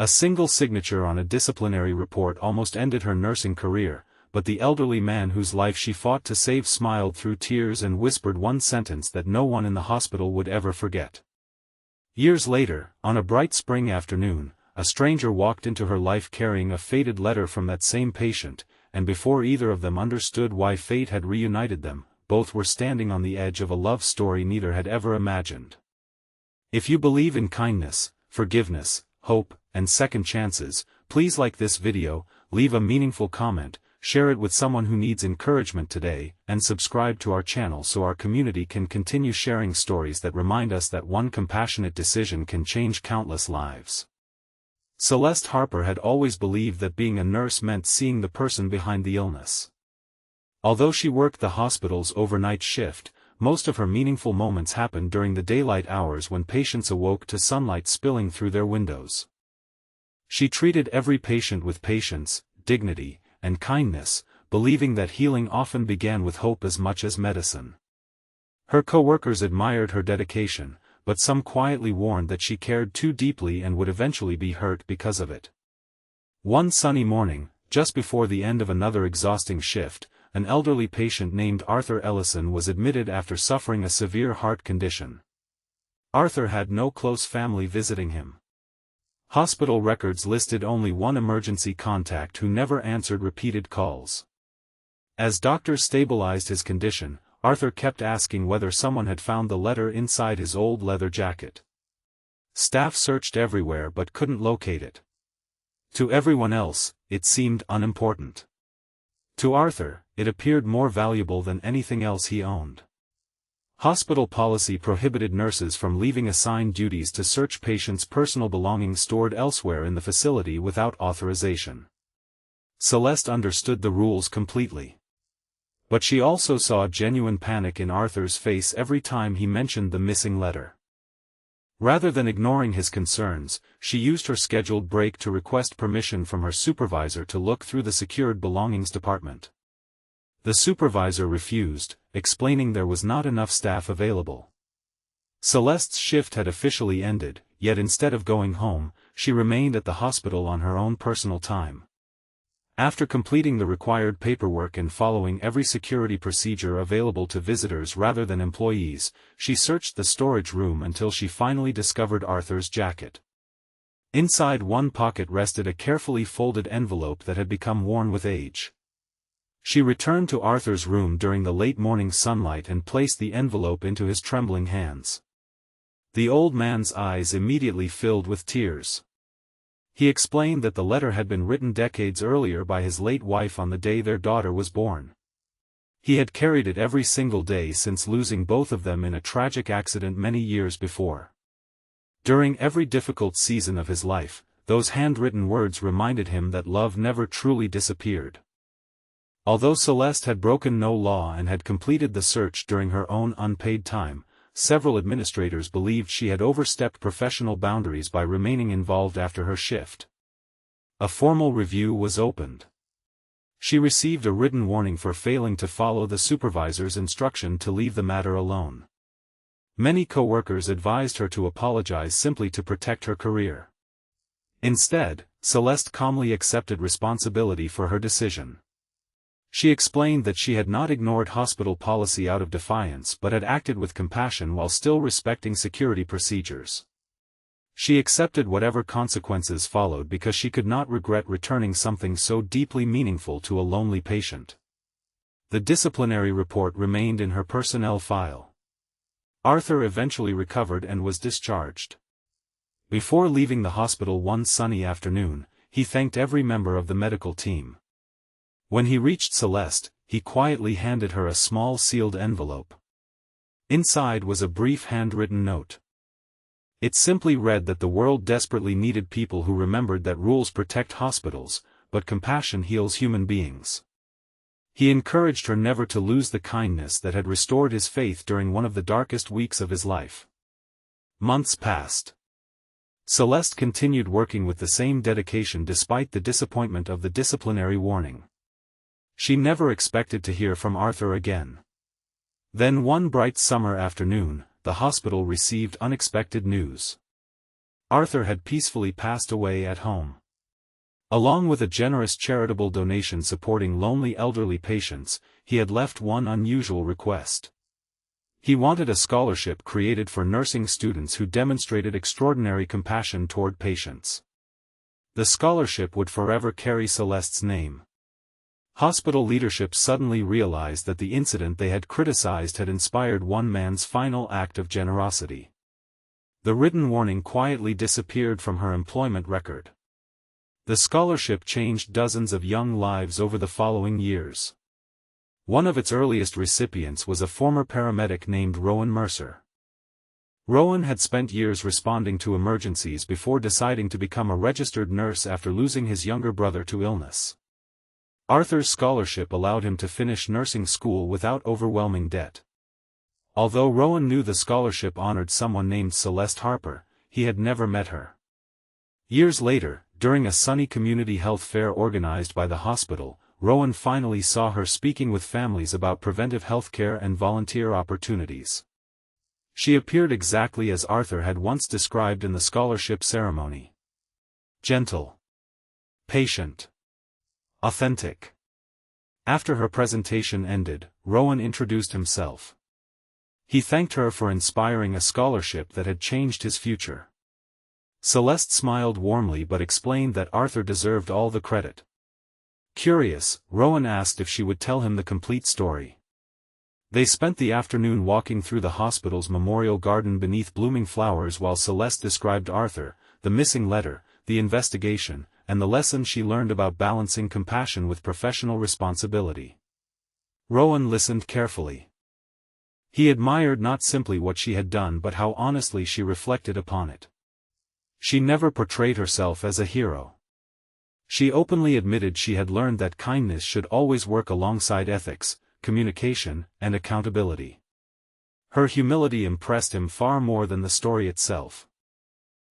A single signature on a disciplinary report almost ended her nursing career, but the elderly man whose life she fought to save smiled through tears and whispered one sentence that no one in the hospital would ever forget. Years later, on a bright spring afternoon, a stranger walked into her life carrying a faded letter from that same patient, and before either of them understood why fate had reunited them, both were standing on the edge of a love story neither had ever imagined. If you believe in kindness, forgiveness, hope, and second chances, please like this video, leave a meaningful comment, share it with someone who needs encouragement today, and subscribe to our channel so our community can continue sharing stories that remind us that one compassionate decision can change countless lives. Celeste Harper had always believed that being a nurse meant seeing the person behind the illness. Although she worked the hospital's overnight shift, most of her meaningful moments happened during the daylight hours when patients awoke to sunlight spilling through their windows. She treated every patient with patience, dignity, and kindness, believing that healing often began with hope as much as medicine. Her co-workers admired her dedication, but some quietly warned that she cared too deeply and would eventually be hurt because of it. One sunny morning, just before the end of another exhausting shift, an elderly patient named Arthur Ellison was admitted after suffering a severe heart condition. Arthur had no close family visiting him. Hospital records listed only one emergency contact who never answered repeated calls. As doctors stabilized his condition, Arthur kept asking whether someone had found the letter inside his old leather jacket. Staff searched everywhere but couldn't locate it. To everyone else, it seemed unimportant. To Arthur, it appeared more valuable than anything else he owned. Hospital policy prohibited nurses from leaving assigned duties to search patients' personal belongings stored elsewhere in the facility without authorization. Celeste understood the rules completely. But she also saw genuine panic in Arthur's face every time he mentioned the missing letter. Rather than ignoring his concerns, she used her scheduled break to request permission from her supervisor to look through the secured belongings department. The supervisor refused, explaining there was not enough staff available. Celeste's shift had officially ended, yet instead of going home, she remained at the hospital on her own personal time. After completing the required paperwork and following every security procedure available to visitors rather than employees, she searched the storage room until she finally discovered Arthur's jacket. Inside one pocket rested a carefully folded envelope that had become worn with age. She returned to Arthur's room during the late morning sunlight and placed the envelope into his trembling hands. The old man's eyes immediately filled with tears. He explained that the letter had been written decades earlier by his late wife on the day their daughter was born. He had carried it every single day since losing both of them in a tragic accident many years before. During every difficult season of his life, those handwritten words reminded him that love never truly disappeared. Although Celeste had broken no law and had completed the search during her own unpaid time, several administrators believed she had overstepped professional boundaries by remaining involved after her shift. A formal review was opened. She received a written warning for failing to follow the supervisor's instruction to leave the matter alone. Many co-workers advised her to apologize simply to protect her career. Instead, Celeste calmly accepted responsibility for her decision. She explained that she had not ignored hospital policy out of defiance but had acted with compassion while still respecting security procedures. She accepted whatever consequences followed because she could not regret returning something so deeply meaningful to a lonely patient. The disciplinary report remained in her personnel file. Arthur eventually recovered and was discharged. Before leaving the hospital one sunny afternoon, he thanked every member of the medical team. When he reached Celeste, he quietly handed her a small sealed envelope. Inside was a brief handwritten note. It simply read that the world desperately needed people who remembered that rules protect hospitals, but compassion heals human beings. He encouraged her never to lose the kindness that had restored his faith during one of the darkest weeks of his life. Months passed. Celeste continued working with the same dedication despite the disappointment of the disciplinary warning. She never expected to hear from Arthur again. Then one bright summer afternoon, the hospital received unexpected news. Arthur had peacefully passed away at home. Along with a generous charitable donation supporting lonely elderly patients, he had left one unusual request. He wanted a scholarship created for nursing students who demonstrated extraordinary compassion toward patients. The scholarship would forever carry Celeste's name. Hospital leadership suddenly realized that the incident they had criticized had inspired one man's final act of generosity. The written warning quietly disappeared from her employment record. The scholarship changed dozens of young lives over the following years. One of its earliest recipients was a former paramedic named Rowan Mercer. Rowan had spent years responding to emergencies before deciding to become a registered nurse after losing his younger brother to illness. Arthur's scholarship allowed him to finish nursing school without overwhelming debt. Although Rowan knew the scholarship honored someone named Celeste Harper, he had never met her. Years later, during a sunny community health fair organized by the hospital, Rowan finally saw her speaking with families about preventive health care and volunteer opportunities. She appeared exactly as Arthur had once described in the scholarship ceremony. Gentle. Patient. Authentic. After her presentation ended, Rowan introduced himself. He thanked her for inspiring a scholarship that had changed his future. Celeste smiled warmly but explained that Arthur deserved all the credit. Curious, Rowan asked if she would tell him the complete story. They spent the afternoon walking through the hospital's memorial garden beneath blooming flowers while Celeste described Arthur, the missing letter, the investigation, and the lesson she learned about balancing compassion with professional responsibility. Rowan listened carefully. He admired not simply what she had done but how honestly she reflected upon it. She never portrayed herself as a hero. She openly admitted she had learned that kindness should always work alongside ethics, communication, and accountability. Her humility impressed him far more than the story itself.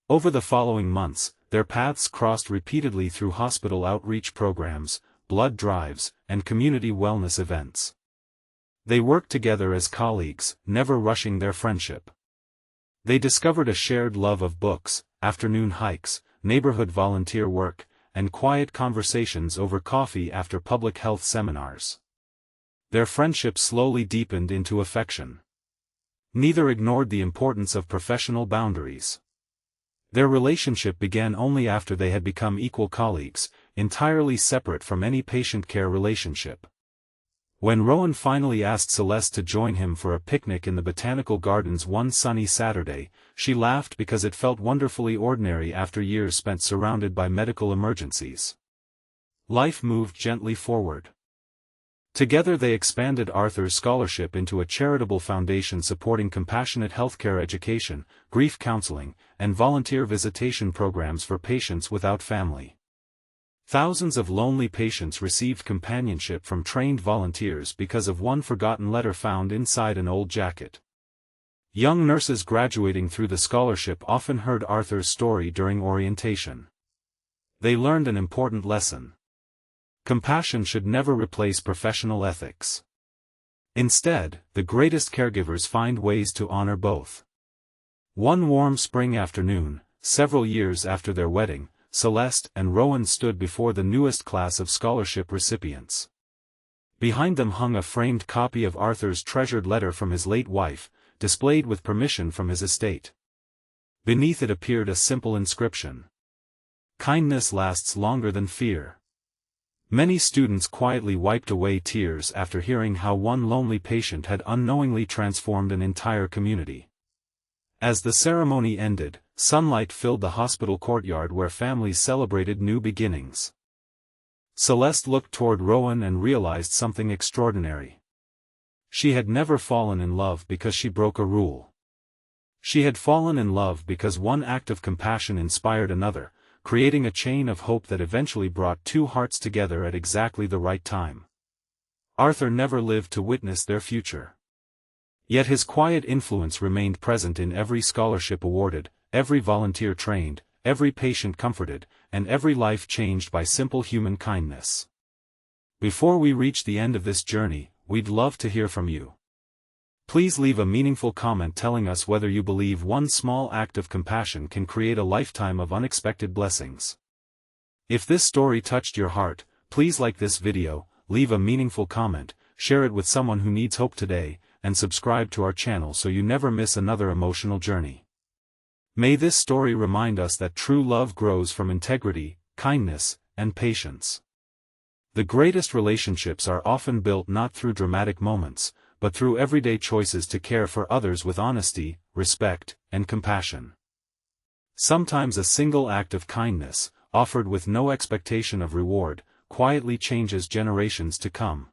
Over the following months, their paths crossed repeatedly through hospital outreach programs, blood drives, and community wellness events. They worked together as colleagues, never rushing their friendship. They discovered a shared love of books, afternoon hikes, neighborhood volunteer work, and quiet conversations over coffee after public health seminars. Their friendship slowly deepened into affection. Neither ignored the importance of professional boundaries. Their relationship began only after they had become equal colleagues, entirely separate from any patient care relationship. When Rowan finally asked Celeste to join him for a picnic in the botanical gardens one sunny Saturday, she laughed because it felt wonderfully ordinary after years spent surrounded by medical emergencies. Life moved gently forward. Together they expanded Arthur's scholarship into a charitable foundation supporting compassionate healthcare education, grief counseling, and volunteer visitation programs for patients without family. Thousands of lonely patients received companionship from trained volunteers because of one forgotten letter found inside an old jacket. Young nurses graduating through the scholarship often heard Arthur's story during orientation. They learned an important lesson. Compassion should never replace professional ethics. Instead, the greatest caregivers find ways to honor both. One warm spring afternoon, several years after their wedding, Celeste and Rowan stood before the newest class of scholarship recipients. Behind them hung a framed copy of Arthur's treasured letter from his late wife, displayed with permission from his estate. Beneath it appeared a simple inscription. Kindness lasts longer than fear. Many students quietly wiped away tears after hearing how one lonely patient had unknowingly transformed an entire community. As the ceremony ended, sunlight filled the hospital courtyard where families celebrated new beginnings. Celeste looked toward Rowan and realized something extraordinary. She had never fallen in love because she broke a rule. She had fallen in love because one act of compassion inspired another, creating a chain of hope that eventually brought two hearts together at exactly the right time. Arthur never lived to witness their future. Yet his quiet influence remained present in every scholarship awarded, every volunteer trained, every patient comforted, and every life changed by simple human kindness. Before we reach the end of this journey, we'd love to hear from you. Please leave a meaningful comment telling us whether you believe one small act of compassion can create a lifetime of unexpected blessings. If this story touched your heart, please like this video, leave a meaningful comment, share it with someone who needs hope today, and subscribe to our channel so you never miss another emotional journey. May this story remind us that true love grows from integrity, kindness, and patience. The greatest relationships are often built not through dramatic moments, but through everyday choices to care for others with honesty, respect, and compassion. Sometimes a single act of kindness, offered with no expectation of reward, quietly changes generations to come.